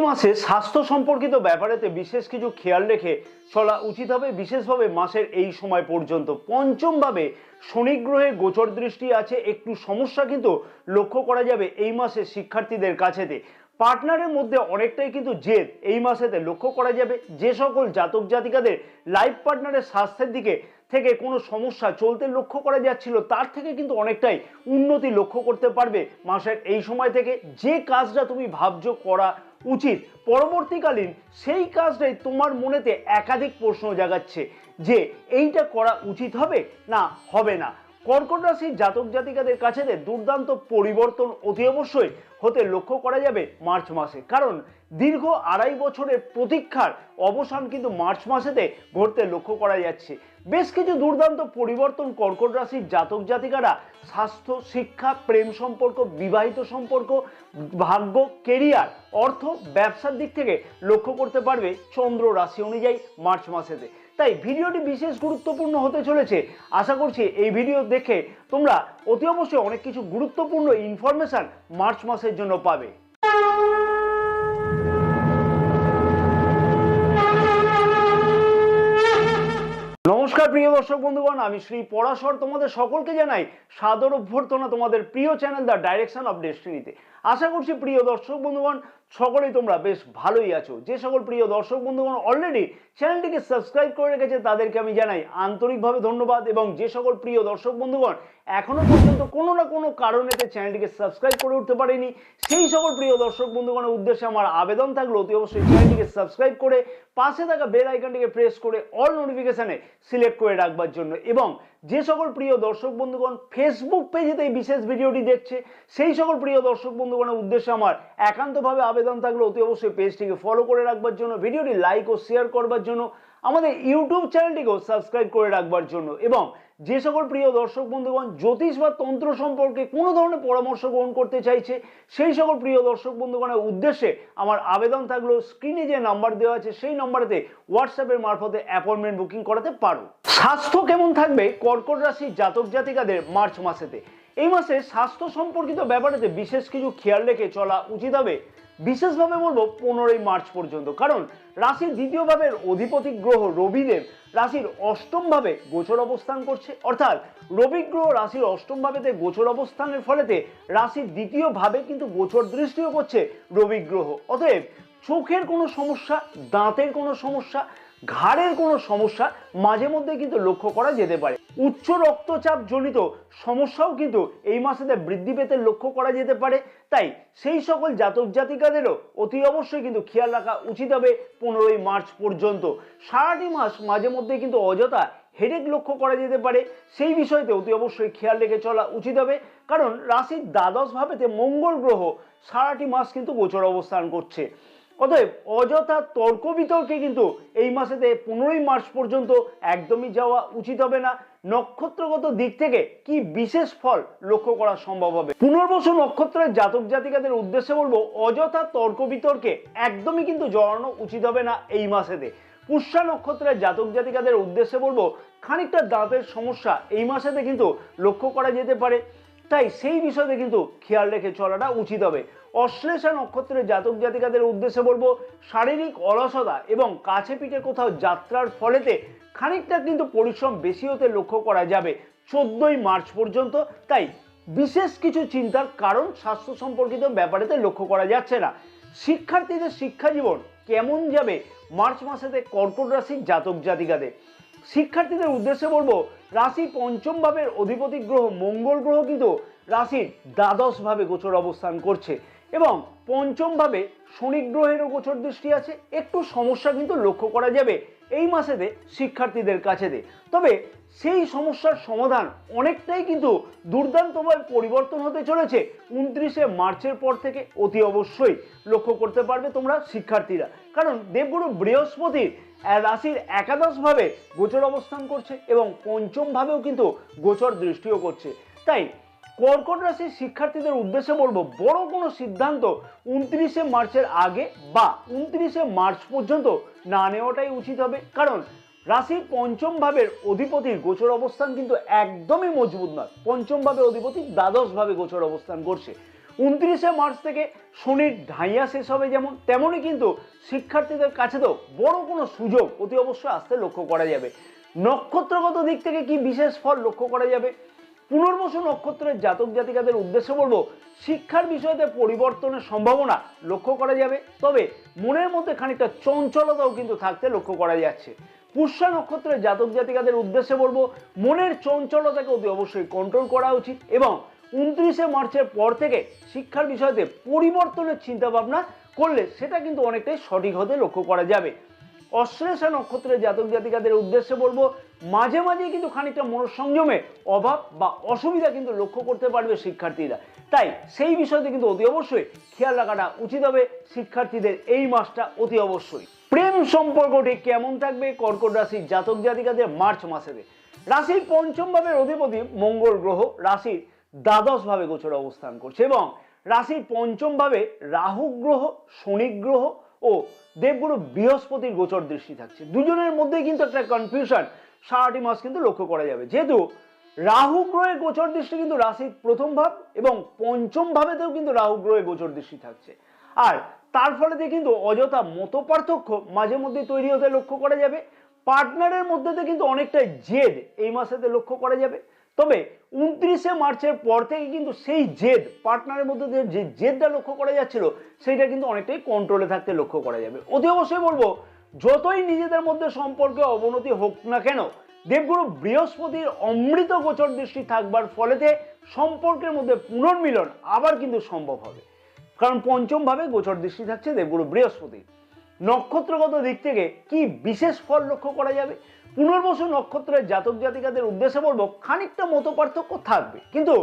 মাসে স্বাস্থ্য সম্পর্কিত ব্যাপারেতে বিশেষ কিছু খেয়াল রেখে চলা উচিত হবে। বিশেষভাবে মাসের এই সময় পর্যন্ত পঞ্চমভাবে শনি গ্রহে গোচর দৃষ্টি আছে, একটু সমস্যা কিন্তু লক্ষ্য করা যাবে এই মাসে শিক্ষার্থীদের কাছেতে। পার্টনারের মধ্যে অনেকটাই কিন্তু জেদ এই মাসেতে লক্ষ্য করা যাবে। যে সকল জাতক জাতিকাদের লাইফ পার্টনারের স্বাস্থ্যের দিকে থেকে কোনো সমস্যা চলতে লক্ষ্য করা যাচ্ছিল, তার থেকে কিন্তু অনেকটাই উন্নতি লক্ষ্য করতে পারবে মাসের এই সময় থেকে। যে কাজটা তুমি ভাবছো করা উচিত, পরবর্তীকালীন সেই কাজটাই তোমার মনেতে একাধিক প্রশ্ন জাগাচ্ছে যে এইটা করা উচিত হবে না হবে না। কর্কট রাশির জাতক জাতিকাদের কাছে দুর্দান্ত পরিবর্তন অতি অবশ্যই হতে লক্ষ্য করা যাবে মার্চ মাসে, কারণ দীর্ঘ 2.5 বছরের প্রতীক্ষার অবসান কিন্তু মার্চ মাসেতে ঘটতে লক্ষ্য করা যাচ্ছে। বেশ কিছু দুর্দান্ত পরিবর্তন কর্কট রাশির জাতক জাতিকারা স্বাস্থ্য, শিক্ষা, প্রেম সম্পর্ক, বিবাহিত সম্পর্ক, ভাগ্য, কেরিয়ার, অর্থ, ব্যবসার দিক থেকে লক্ষ্য করতে পারবে চন্দ্র রাশি অনুযায়ী মার্চ মাসেতে। তাই ভিডিওটি বিশেষ গুরুত্বপূর্ণ হতে চলেছে। আশা করছি এই ভিডিও দেখে তোমরা অতি অবশ্যই অনেক কিছু গুরুত্বপূর্ণ ইনফরমেশন মার্চ মাসের জন্য পাবে। নমস্কার প্রিয় দর্শক বন্ধুগণ, আমি শ্রী পরাশর তোমাদের সকলকে জানাই সাদর অভ্যর্থনা তোমাদের প্রিয় চ্যানেল দ্য ডাইরেকশন অফ ডেস্টিনিতে। আশা করছি প্রিয় দর্শক বন্ধুগণ সকলেই তোমরা বেশ ভালোই আছো। যে সকল প্রিয় দর্শক বন্ধুগণ অলরেডি চ্যানেলটিকে সাবস্ক্রাইব করে রেখেছে তাদেরকে আমি জানাই আন্তরিকভাবে ধন্যবাদ, এবং যে সকল প্রিয় দর্শক বন্ধুগণ এখনো পর্যন্ত কোনো না কোনো কারণেতে চ্যানেলটিকে সাবস্ক্রাইব করে উঠতে পারেনি, সেই সকল প্রিয় দর্শক বন্ধুগণের উদ্দেশ্যে আমার আবেদন থাকলো অতি অবশ্যই চ্যানেলটিকে সাবস্ক্রাইব করে পাশে থাকা বেল আইকনটিকে প্রেস করে অল নোটিফিকেশনে সিলেক্ট করে রাখবার জন্য। এবং যে সকল প্রিয় দর্শক বন্ধুগণ ফেসবুক পেজেতে এই বিশেষ ভিডিওটি দেখছে সেই সকল প্রিয় দর্শক বন্ধুগণের উদ্দেশ্যে আমার একান্তভাবে আবেদন থাকলো অতি অবশ্যই পেজটিকে ফলো করে রাখবার জন্য, ভিডিওটি লাইক ও শেয়ার করবার জন্য, আমাদের ইউটিউব চ্যানেলটিকেও সাবস্ক্রাইব করে রাখবার জন্য। এবং যে সকল প্রিয় দর্শক বন্ধুগণ জ্যোতিষ বা তন্ত্র সম্পর্কে কোনো ধরনের পরামর্শ গ্রহণ করতে চাইছে সেই সকল প্রিয় দর্শক বন্ধুগণের উদ্দেশ্যে আমার আবেদন থাকলো স্ক্রিনে যে নাম্বার দেওয়া আছে সেই নাম্বারেতে হোয়াটসঅ্যাপের মারফতে অ্যাপয়েন্টমেন্ট বুকিং করাতে পারো। স্বাস্থ্য কেমন থাকবে কর্কট রাশির জাতক জাতিকাদের মার্চ মাসেতে? এই মাসে স্বাস্থ্য সম্পর্কিত ব্যাপারেতে বিশেষ কিছু খেয়াল রেখে চলা উচিত হবে। বিশেষভাবে বলবো 15ই মার্চ পর্যন্ত, কারণ রাশির দ্বিতীয় ভাবের অধিপতি গ্রহ রবিদেব রাশির অষ্টম ভাবে গোচর অবস্থান করছে। অর্থাৎ রবি গ্রহ রাশির অষ্টম ভাবেতে গোচর অবস্থানের ফলেতে রাশির দ্বিতীয় ভাবে কিন্তু গোচর দৃষ্টিও করছে রবি গ্রহ। অতএব চোখের কোনো সমস্যা, দাঁতের কোনো সমস্যা, ঘাড়ের কোনো সমস্যা মাঝে মধ্যে কিন্তু লক্ষ্য করা যেতে পারে। উচ্চ রক্তচাপ জনিত সমস্যাও কিন্তু এই মাসেতে বৃদ্ধি পেতে লক্ষ্য করা যেতে পারে। তাই সেই সকল জাতক জাতিকাদেরও অতি অবশ্যই কিন্তু খেয়াল রাখা উচিত হবে 15ই মার্চ পর্যন্ত। সারাটি মাস মাঝে মধ্যে কিন্তু অযথা হেডেক লক্ষ্য করা যেতে পারে, সেই বিষয়তে অতি অবশ্যই খেয়াল রেখে চলা উচিত হবে, কারণ রাশির দ্বাদশ ভাবেতে মঙ্গল গ্রহ সারাটি মাস কিন্তু গোচর অবস্থান করছে। অতএব অযথা তর্ক বিতর্কে কিন্তু এই মাসেতে 15ই মার্চ পর্যন্ত একদমই যাওয়া উচিত হবে না। নক্ষত্রগত দিক থেকে কি বিশেষ ফল লক্ষ্য করা সম্ভব হবে? পুনর্বসু নক্ষত্রের জাতক জাতিকাদের উদ্দেশ্যে বলবো অযথা তর্ক বিতর্কে একদমই কিন্তু জড়ানো উচিত হবে না এই মাসেতে। পুষ্যা নক্ষত্রের জাতক জাতিকাদের উদ্দেশ্যে বলবো খানিকটা দাঁতের সমস্যা এই মাসেতে কিন্তু লক্ষ্য করা যেতে পারে, তাই সেই বিষয়ে কিন্তু খেয়াল রেখে চলাটা উচিত হবে। অশ্লেষা নক্ষত্রের জাতক জাতিকাদের উদ্দেশ্যে বলবো শারীরিক অলসতা এবং কাছে পিঠে কোথাও যাত্রার ফলেতে খানিকটা কিন্তু পরিশ্রম বেশি হতে লক্ষ্য করা যাবে 14ই মার্চ পর্যন্ত। তাই বিশেষ কিছু চিন্তার কারণ স্বাস্থ্য সম্পর্কিত ব্যাপারেতে লক্ষ্য করা যাচ্ছে না। শিক্ষার্থীদের শিক্ষা জীবন কেমন যাবে মার্চ মাসেতে কর্কট রাশির জাতক জাতিকাদের? শিক্ষার্থীদের উদ্দেশ্যে বলবো রাশি পঞ্চম ভাবের অধিপতি গ্রহ মঙ্গল গ্রহ কিন্তু রাশির দ্বাদশ ভাবে গোচর অবস্থান করছে, এবং পঞ্চম ভাবে শনি গ্রহেরও গোচর দৃষ্টি আছে। একটু সমস্যা কিন্তু লক্ষ্য করা যাবে এই মাসেতে শিক্ষার্থীদের কাছে। তবে সেই সমস্যার সমাধান অনেকটাই কিন্তু দুর্দান্তভাবে পরিবর্তন হতে চলেছে 29শে মার্চের পর থেকে। অতি অবশ্যই লক্ষ্য করতে পারবে তোমরা শিক্ষার্থীরা, কারণ দেবগুরু বৃহস্পতির রাশির একাদশ ভাবে গোচর অবস্থান করছে এবং পঞ্চম ভাবেও কিন্তু গোচর দৃষ্টিও করছে। তাই কর্কট রাশির শিক্ষার্থীদের উদ্দেশ্যে বলবো বড় কোনো সিদ্ধান্ত 29শে মার্চের আগে বা 29শে মার্চ পর্যন্ত না নেওয়াটাই উচিত হবে, কারণ রাশির পঞ্চম ভাবের অধিপতির গোচর অবস্থান কিন্তু একদমই মজবুত নয়। পঞ্চম ভাবে অধিপতি দ্বাদশ ভাবে গোচর অবস্থান করছে। 29শে মার্চ থেকে শনির ঢাইয়া শেষ হবে যেমন, তেমনই কিন্তু শিক্ষার্থীদের কাছে তো বড় কোনো সুযোগ অতি অবশ্যই আসতে লক্ষ্য করা যাবে। নক্ষত্রগত দিক থেকে কি বিশেষ ফল লক্ষ্য করা যাবে? পুনর্বসু নক্ষত্রের জাতক জাতিকাদের উদ্দেশ্যে বলবো, শিক্ষার বিষয়তে পরিবর্তনের সম্ভাবনা লক্ষ্য করা যাবে, তবে মনের মধ্যে খানিকটা চঞ্চলতাও কিন্তু থাকতে লক্ষ্য করা যাচ্ছে। পুষ্যা নক্ষত্রের জাতক জাতিকাদের উদ্দেশ্যে বলবো, মনের চঞ্চলতাকে অতি অবশ্যই কন্ট্রোল করা উচিত এবং 29শে মার্চের পর থেকে শিক্ষার বিষয়তে পরিবর্তনের চিন্তাভাবনা করলে সেটা কিন্তু অনেকটাই সঠিক হতে লক্ষ্য করা যাবে। অশ্লেষা নক্ষত্রের জাতক জাতিকাদের উদ্দেশ্যে বলবো, মাঝে মাঝে কিন্তু খানিকটা মনোসংযমে অভাব বা অসুবিধা কিন্তু লক্ষ্য করতে পারবে শিক্ষার্থীরা, তাই সেই বিষয়তে কিন্তু অতি অবশ্যই খেয়াল রাখাটা উচিত হবে শিক্ষার্থীদের এই মাসটা অতি অবশ্যই। প্রেম সম্পর্কটি কেমন থাকবে কর্কট রাশির জাতক জাতিকাদের মার্চ মাসেতে? রাশির পঞ্চম ভাবের অধিপতি মঙ্গল গ্রহ রাশির দ্বাদশ ভাবে গোচর অবস্থান করছে এবং রাশির পঞ্চম ভাবে রাহু গ্রহ, শনি গ্রহ ও দেবগুরু বৃহস্পতির গোচর দৃষ্টি থাকছে। দুজনের মধ্যে কিন্তু একটা কনফিউশন সারাটি মাস কিন্তু লক্ষ্য করা যাবে, যেহেতু রাহু গ্রহের গোচর দৃষ্টি কিন্তু রাশির প্রথম ভাব এবং পঞ্চম ভাবেতেও কিন্তু রাহু গ্রহের গোচর দৃষ্টি থাকছে, আর তার ফলে কিন্তু অযথা মত পার্থক্য মাঝে মধ্যে তৈরি হতে লক্ষ্য করা যাবে। পার্টনারের মধ্যে কিন্তু অনেকটা জেদ এই মাসেতে লক্ষ্য করা যাবে, তবে 29শে মার্চের পর থেকে কিন্তু সেই জেদ পার্টনারের মধ্যে যে জেদটা লক্ষ্য করা যাচ্ছিল সেইটা কিন্তু অনেকটাই কন্ট্রোলে থাকতে লক্ষ্য করা যাবে। অতি অবশ্যই বলবো, যতই নিজেদের মধ্যে সম্পর্কে অবনতি হোক না কেন, দেবগুরু বৃহস্পতির অমৃত গোচর দৃষ্টি থাকবার ফলেতে সম্পর্কের মধ্যে পুনর্মিলন আবার কিন্তু সম্ভব হবে, কারণ পঞ্চম ভাবে গোচর দৃষ্টি থাকছে দেবগুরু বৃহস্পতি। নক্ষত্রগত দিক থেকে কি বিশেষ ফল লক্ষ্য করা যাবে? পুনর্বসু নক্ষত্রের জাতক জাতিকাদের উদ্দেশ্যে বলবো, খানিকটা মত পার্থক্য থাকবে, কিন্তু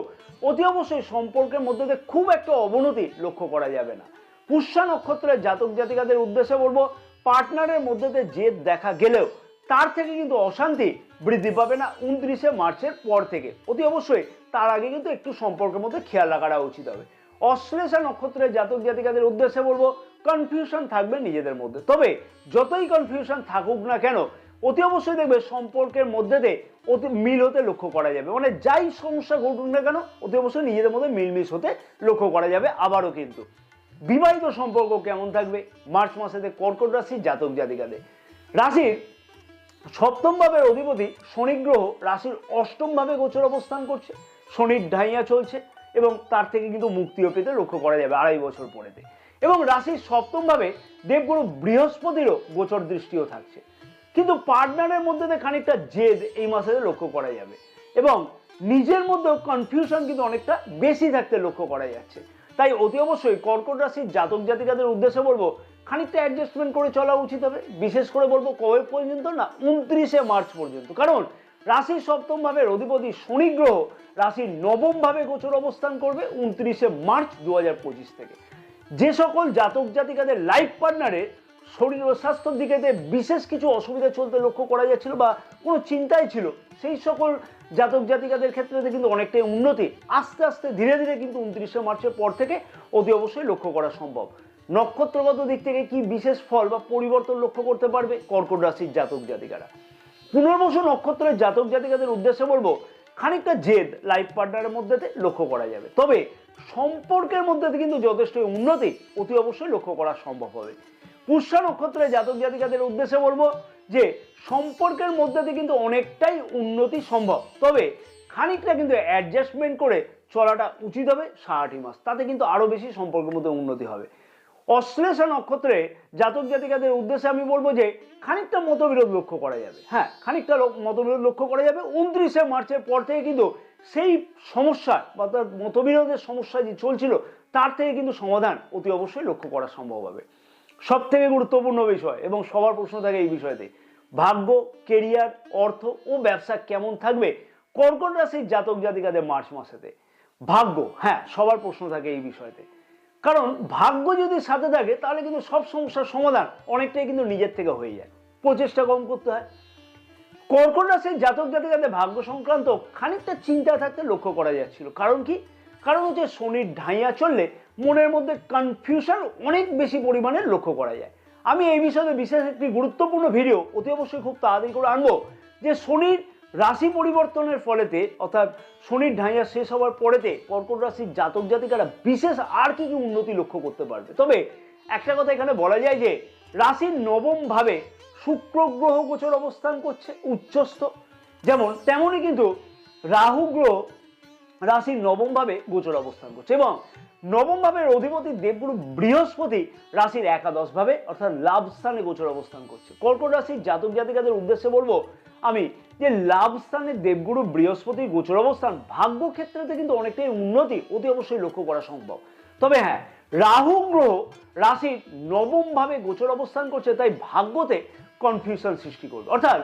অতি অবশ্যই সম্পর্কের মধ্যে খুব একটা অবনতি লক্ষ্য করা যাবে না। পুষ্যা নক্ষত্রের জাতক জাতিকাদের উদ্দেশ্যে বলবো, পার্টনারের মধ্যে জেদ দেখা গেলেও তার থেকে কিন্তু অশান্তি বৃদ্ধি পাবে না 29শে মার্চের পর থেকে। অতি অবশ্যই তার আগে কিন্তু একটু সম্পর্কের মধ্যে খেয়াল রাখাটা উচিত হবে। অশ্লেষা নক্ষত্রের জাতক জাতিকাদের উদ্দেশ্যে বলবো, কনফিউশন থাকবে নিজেদের মধ্যে, তবে যতই কনফিউশন থাকুক না কেন অতি অবশ্যই দেখবে সম্পর্কের মধ্যে অতি মিল হতে লক্ষ্য করা যাবে, মানে যাই সমস্যা ঘটুক না কেন অতি অবশ্যই নিজেদের মধ্যে মিলমিশ হতে লক্ষ্য করা যাবে। আবারও কিন্তু বিবাহিত সম্পর্ক কেমন থাকবে মার্চ মাসেতে কর্কট রাশির জাতক জাতিকাদের? রাশির সপ্তম ভাবের অধিপতি শনি গ্রহ রাশির অষ্টম ভাবে গোচর অবস্থান করছে, শনির ঢাইয়া চলছে এবং তার থেকে কিন্তু মুক্তিও পেতে লক্ষ্য করা যাবে 2.5 বছর পরেতে। এবং রাশির সপ্তম ভাবে দেবগুরু বৃহস্পতিরও গোচর দৃষ্টিও থাকছে, কিন্তু পার্টনারের মধ্যে খানিকটা জেদ এই মাসে লক্ষ্য করা যাবে এবং নিজের মধ্যেও কনফিউশন কিন্তু অনেকটা বেশি থাকতে লক্ষ্য করা যাচ্ছে। তাই অতি অবশ্যই কর্কট রাশির জাতক জাতিকাদের উদ্দেশ্যে বলবো, খানিকটা অ্যাডজাস্টমেন্ট করে চলা উচিত হবে। বিশেষ করে বলবো কবে পর্যন্ত না, 29শে মার্চ পর্যন্ত, কারণ রাশির সপ্তম ভাবের অধিপতি শনি গ্রহ রাশির নবম ভাবে গোচর অবস্থান করবে 29শে মার্চ 2025 থেকে। যে সকল জাতক জাতিকাদের লাইফ পার্টনারের শরীর ও স্বাস্থ্যের দিকে বিশেষ কিছু অসুবিধা চলতে লক্ষ্য করা যাচ্ছিল বা কোনো চিন্তায় ছিল, সেই সকল জাতক জাতিকাদের ক্ষেত্রে কিন্তু অনেকটাই উন্নতি আস্তে আস্তে ধীরে ধীরে কিন্তু 29শে মার্চের পর থেকে অতি অবশ্যই লক্ষ্য করা সম্ভব। নক্ষত্রগত দিক থেকে কি বিশেষ ফল বা পরিবর্তন লক্ষ্য করতে পারবে কর্কট রাশির জাতক জাতিকারা? পুনর্বসু নক্ষত্রের জাতক জাতিকাদের উদ্দেশ্যে বলবো, খানিকটা জেদ লাইফ পার্টনারের মধ্যে লক্ষ্য করা যাবে, তবে সম্পর্কের মধ্যে কিন্তু যথেষ্ট উন্নতি অতি অবশ্যই লক্ষ্য করা সম্ভব হবে। পুষ্যা নক্ষত্রের জাতক জাতিকাদের উদ্দেশ্যে বলবো যে সম্পর্কের মধ্যে কিন্তু অনেকটাই উন্নতি সম্ভব, তবে খানিকটা কিন্তু অ্যাডজাস্টমেন্ট করে চলাটা উচিত হবে সারাটি মাস, তাতে কিন্তু আরো বেশি সম্পর্কের মধ্যে উন্নতি হবে। অশ্লেষা নক্ষত্রে জাতক জাতিকাদের উদ্দেশ্যে আমি বলবো যে খানিকটা মতবিরোধ লক্ষ্য করা যাবে, হ্যাঁ খানিকটা মতবিরোধ লক্ষ্য করা যাবে। 29শে মার্চের পর থেকে কিন্তু সেই সমস্যা বা তার মতবিরোধের সমস্যা যে চলছিল তার থেকে কিন্তু সমাধান অতি অবশ্যই লক্ষ্য করা সম্ভব হবে। সব থেকে গুরুত্বপূর্ণ বিষয় এবং সবার প্রশ্ন থাকে এই বিষয়তে, ভাগ্য, কেরিয়ার, অর্থ ও ব্যবসা কেমন থাকবে কর্কট রাশির জাতক জাতিকাদের মার্চ মাসেতে? ভাগ্য, হ্যাঁ সবার প্রশ্ন থাকে এই বিষয়তে, কারণ ভাগ্য যদি সাথে থাকে তাহলে কিন্তু সব সমস্যার সমাধান অনেকটাই কিন্তু নিজের থেকে হয়ে যায়, প্রচেষ্টা কম করতে হয়। কর্কট রাশির জাতক জাতিকাদের ভাগ্য সংক্রান্ত খানিকটা চিন্তা থাকতে লক্ষ্য করা যাচ্ছিল, কারণ কি? কারণ হচ্ছে শনির ঢাইয়া চললে মনের মধ্যে কনফিউশন অনেক বেশি পরিমাণে লক্ষ্য করা যায়। আমি এই বিষয়ে বিশেষ একটি গুরুত্বপূর্ণ ভিডিও অতি অবশ্যই খুব তাড়াতাড়ি করে আনবো, যে শনির রাশি পরিবর্তনের ফলেতে অর্থাৎ শনির ঢাইয়া শেষ হওয়ার পরেতে কর্কট রাশির জাতক জাতিকারা বিশেষ আর কি কি উন্নতি লক্ষ্য করতে পারবে। তবে একটা কথা এখানে বলা যায় যে রাশির নবম ভাবে শুক্র গ্রহ গোচর অবস্থান করছে উচ্চস্থ, যেমন তেমনই কিন্তু রাহু গ্রহ রাশির নবম ভাবে গোচর অবস্থান করছে এবং নবম ভাবের অধিপতি দেবগুরু বৃহস্পতি রাশির একাদশ ভাবে অর্থাৎ লাভ স্থানে গোচর অবস্থান করছে। কর্কট রাশির জাতক জাতিকাদের উদ্দেশ্যে বলবো আমি যে লাভ স্থানে দেবগুরু বৃহস্পতির গোচর অবস্থান ভাগ্য ক্ষেত্রেতে কিন্তু অনেকটাই উন্নতি অতি অবশ্যই লক্ষ্য করা সম্ভব। তবে হ্যাঁ, রাহু গ্রহ রাশির নবম ভাবে গোচর অবস্থান করছে, তাই ভাগ্যতে কনফিউশন সৃষ্টি করবে। অর্থাৎ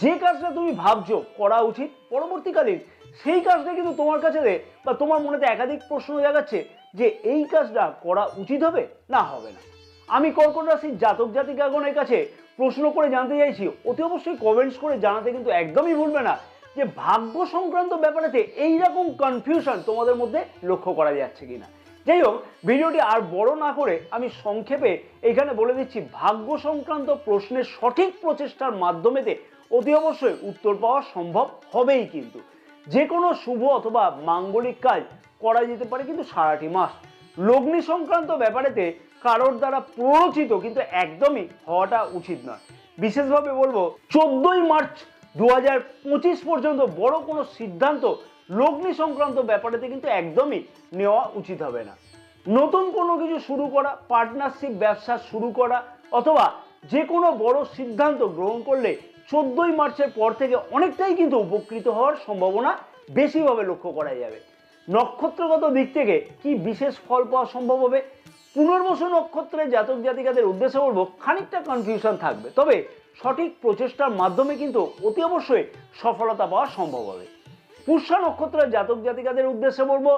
যে কাজটা তুমি ভাবছো করা উচিত পরবর্তীকালীন সেই কাজটা কিন্তু তোমার কাছে বা তোমার মনেতে একাধিক প্রশ্ন জাগাচ্ছে যে এই কাজটা করা উচিত হবে না হবে না। আমি কর্কট রাশির জাতক জাতিকাগণের কাছে প্রশ্ন করে জানতে চাইছি, অতি অবশ্যই কমেন্টস করে জানাতে কিন্তু একদমই ভুলবে না যে ভাগ্য সংক্রান্ত ব্যাপারেতে এইরকম কনফিউশন তোমাদের মধ্যে লক্ষ্য করা যাচ্ছে কিনা। যাই হোক, ভিডিওটি আর বড় না করে আমি সংক্ষেপে এখানে বলে দিচ্ছি ভাগ্য সংক্রান্ত প্রশ্নের সঠিক প্রচেষ্টার মাধ্যমেতে অতি অবশ্যই উত্তর পাওয়া সম্ভব হবেই। কিন্তু যে কোনো শুভ অথবা মাঙ্গলিক কাজ করা যেতে পারে কিন্তু সারাটি মাস। লগ্নি সংক্রান্ত ব্যাপারেতে কারোর দ্বারা প্ররোচিত কিন্তু একদমই হওয়াটা উচিত নয়। বিশেষভাবে বলবো 14ই মার্চ 2025 পর্যন্ত বড় কোনো সিদ্ধান্ত লগ্নি সংক্রান্ত ব্যাপারেতে কিন্তু একদমই নেওয়া উচিত হবে না। নতুন কোনো কিছু শুরু করা, পার্টনারশিপ ব্যবসা শুরু করা অথবা যে কোনো বড় সিদ্ধান্ত গ্রহণ করলে 14ই মার্চের পর থেকে অনেকটাই কিন্তু উপকৃত হওয়ার সম্ভাবনা বেশিভাবে লক্ষ্য করা যাবে। নক্ষত্রগত দিক থেকে কি বিশেষ ফল পাওয়া সম্ভব হবে? পুনর্বসু নক্ষত্রের জাতক জাতিকাদের উদ্দেশ্যে বলবো খানিকটা কনফিউশন থাকবে, তবে সঠিক প্রচেষ্টার মাধ্যমে কিন্তু অতি অবশ্যই সফলতা পাওয়া সম্ভব হবে। পুষ্যা নক্ষত্রের জাতক জাতিকাদের উদ্দেশ্যে বলবো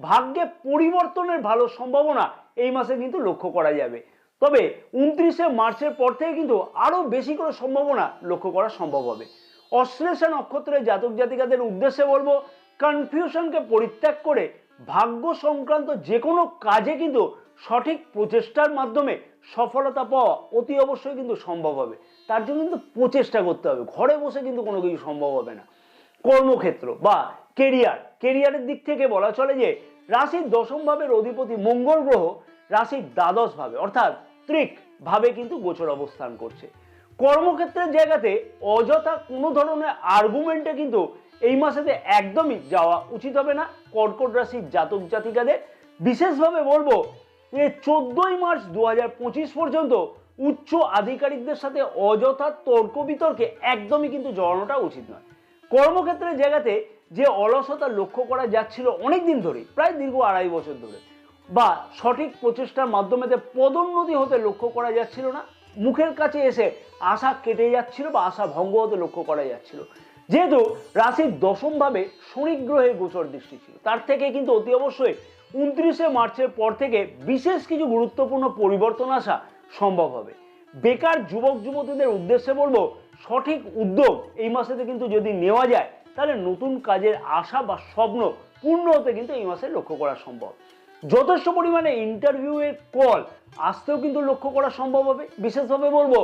ভাগ্যে পরিবর্তনের ভালো সম্ভাবনা এই মাসে কিন্তু লক্ষ্য করা যাবে। তবে 29শে মার্চের পর থেকে কিন্তু আরো বেশি করে সম্ভাবনা লক্ষ্য করা সম্ভব হবে। অশ্লেষা নক্ষত্রের জাতক জাতিকাদের উদ্দেশ্যে বলবো কনফিউশনকে পরিত্যাগ করে ভাগ্য সংক্রান্ত যে কোনো কাজে কিন্তু সঠিক প্রচেষ্টার মাধ্যমে সফলতা পাওয়া অতি অবশ্যই কিন্তু সম্ভব হবে। তার জন্য কিন্তু প্রচেষ্টা করতে হবে, ঘরে বসে কিন্তু কোনো কিছু সম্ভব হবে না। কর্মক্ষেত্র বা কেরিয়ারের দিক থেকে বলা চলে যে রাশির দশম ভাবের অধিপতি মঙ্গল গ্রহ রাশির দ্বাদশ ভাবে অর্থাৎ ত্রিক ভাবে কিন্তু গোচর অবস্থান করছে। কর্মক্ষেত্রের জায়গাতে অযথা কোনো ধরনের আর্গুমেন্টে কিন্তু এই মাসেতে একদমই যাওয়া উচিত হবে না কর্কট রাশির জাতক জাতিকাদের। বিশেষভাবে বলবো যে 14ই মার্চ 2025 পর্যন্ত উচ্চ আধিকারিকদের সাথে অযথা তর্ক বিতর্কে একদমই কিন্তু জড়ানোটা উচিত নয়। কর্মক্ষেত্রের জায়গাতে যে অলসতা লক্ষ্য করা যাচ্ছিল অনেকদিন ধরে, প্রায় দীর্ঘ 2.5 বছর ধরে, বা সঠিক প্রচেষ্টার মাধ্যমে পদোন্নতি হতে লক্ষ্য করা যাচ্ছিল না, মুখের কাছে এসে আশা কেটে যাচ্ছিল বা আশা ভঙ্গ হতে লক্ষ্য করা যাচ্ছিল, যেহেতু রাশির দশম ভাবে শনি গ্রহের গোচর দৃষ্টি ছিল, তার থেকে কিন্তু অতি অবশ্যই 29শে মার্চের পর থেকে বিশেষ কিছু গুরুত্বপূর্ণ পরিবর্তন আসা সম্ভব হবে। বেকার যুবক যুবতীদের উদ্দেশ্যে বলবো সঠিক উদ্যোগ এই মাসেতে কিন্তু যদি নেওয়া যায় তাহলে নতুন কাজের আশা বা স্বপ্ন পূর্ণ হতে কিন্তু এই মাসে লক্ষ্য করা সম্ভব। যথেষ্ট পরিমাণে ইন্টারভিউয়ের কল আসতেও কিন্তু লক্ষ্য করা সম্ভব হবে। বিশেষভাবে বলবো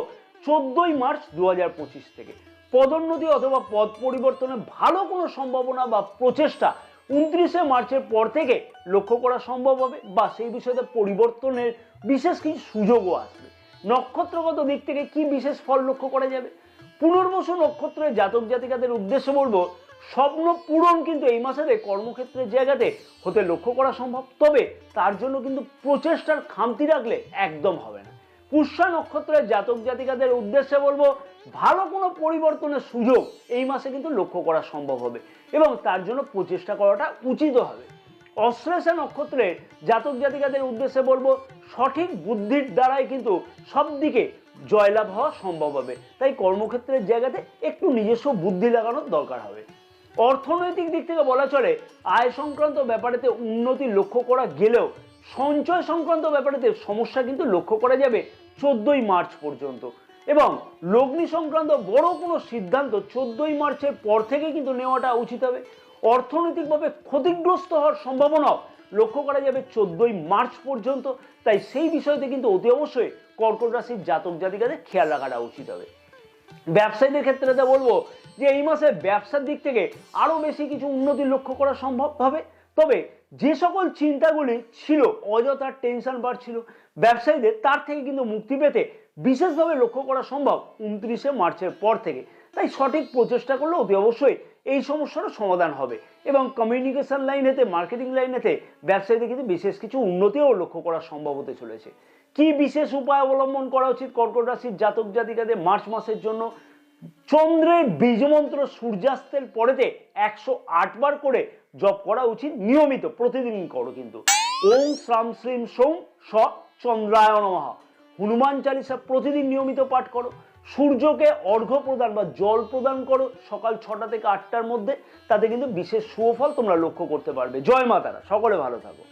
14ই মার্চ 2025 থেকে পদোন্নতি অথবা পদ পরিবর্তনের ভালো কোনো সম্ভাবনা বা প্রচেষ্টা 29শে মার্চের পর থেকে লক্ষ্য করা সম্ভব হবে বা সেই বিষয়ে পরিবর্তনের বিশেষ কিছু সুযোগও আসবে। নক্ষত্রগত দিক থেকে কি বিশেষ ফল লক্ষ্য করা যাবে? পুনর্বসু নক্ষত্রের জাতক জাতিকাদের উদ্দেশ্যে বলবো স্বপ্ন পূরণ কিন্তু এই মাসেতে কর্মক্ষেত্রের জায়গাতে হতে লক্ষ্য করা সম্ভব, তবে তার জন্য কিন্তু প্রচেষ্টার খামতি রাখলে একদম হবে না। পুষ্যা নক্ষত্রের জাতক জাতিকাদের উদ্দেশ্যে বলবো ভালো কোনো পরিবর্তনের সুযোগ এই মাসে কিন্তু লক্ষ্য করা সম্ভব হবে এবং তার জন্য প্রচেষ্টা করাটা উচিত হবে। অশ্লেষা নক্ষত্রের জাতক জাতিকাদের উদ্দেশ্যে বলবো সঠিক বুদ্ধির দ্বারাই কিন্তু সব দিকে জয়লাভ হওয়া সম্ভব হবে, তাই কর্মক্ষেত্রের জায়গাতে একটু নিজস্ব বুদ্ধি লাগানোর দরকার হবে। অর্থনৈতিক দিক থেকে বলা চলে আয় সংক্রান্ত ব্যাপারেতে উন্নতি লক্ষ্য করা গেলেও সঞ্চয় সংক্রান্ত ব্যাপারেতে সমস্যা কিন্তু লক্ষ্য করা যাবে 14ই মার্চ পর্যন্ত এবং লগ্নি সংক্রান্ত বড় কোনো সিদ্ধান্ত 14ই মার্চের পর থেকে কিন্তু নেওয়াটা উচিত হবে। অর্থনৈতিকভাবে ক্ষতিগ্রস্ত হওয়ার সম্ভাবনাও লক্ষ্য করা যাবে 14ই মার্চ পর্যন্ত, তাই সেই বিষয়তে কিন্তু অতি অবশ্যই কর্কট রাশির জাতক জাতিকাদের খেয়াল রাখাটা উচিত হবে। ব্যবসায়ীদের ক্ষেত্রে বলবো যে এই মাসে ব্যবসার দিক থেকে আরো বেশি কিছু উন্নতি লক্ষ্য করা সম্ভব হবে। তবে যে সকল চিন্তাগুলি ছিল, অযথা টেনশন বাড়ছিল ব্যবসায়ীদের, তার থেকে কিন্তু মুক্তি পেতে বিশেষভাবে লক্ষ্য করা সম্ভব 29শে মার্চের পর থেকে। তাই সঠিক প্রচেষ্টা করলে অতি অবশ্যই এই সমস্যার সমাধান হবে এবং কমিউনিকেশন লাইনেতে, মার্কেটিং লাইনেতে ব্যবসায়ীদের কিন্তু বিশেষ কিছু উন্নতিও লক্ষ্য করা সম্ভব হতে চলেছে। কি বিশেষ উপায় অবলম্বন করা উচিত কর্কট রাশির জাতক জাতিকাদের মার্চ মাসের জন্য? চন্দ্রের বীজমন্ত্র সূর্যাস্তের পরেতে 108 বার করে জপ করা উচিত, নিয়মিত প্রতিদিন করো কিন্তু। ওম শ্রাম শ্রীম সোম স চন্দ্রায় নমঃ হনুমান চালিসা প্রতিদিন নিয়মিত পাঠ করো। সূর্যকে অর্ঘ্য প্রদান বা জল প্রদান করো সকাল 6টা থেকে 8টার মধ্যে, তাতে কিন্তু বিশেষ সুফল তোমরা লক্ষ্য করতে পারবে। জয় মা তারা, সকলে ভালো থাকো।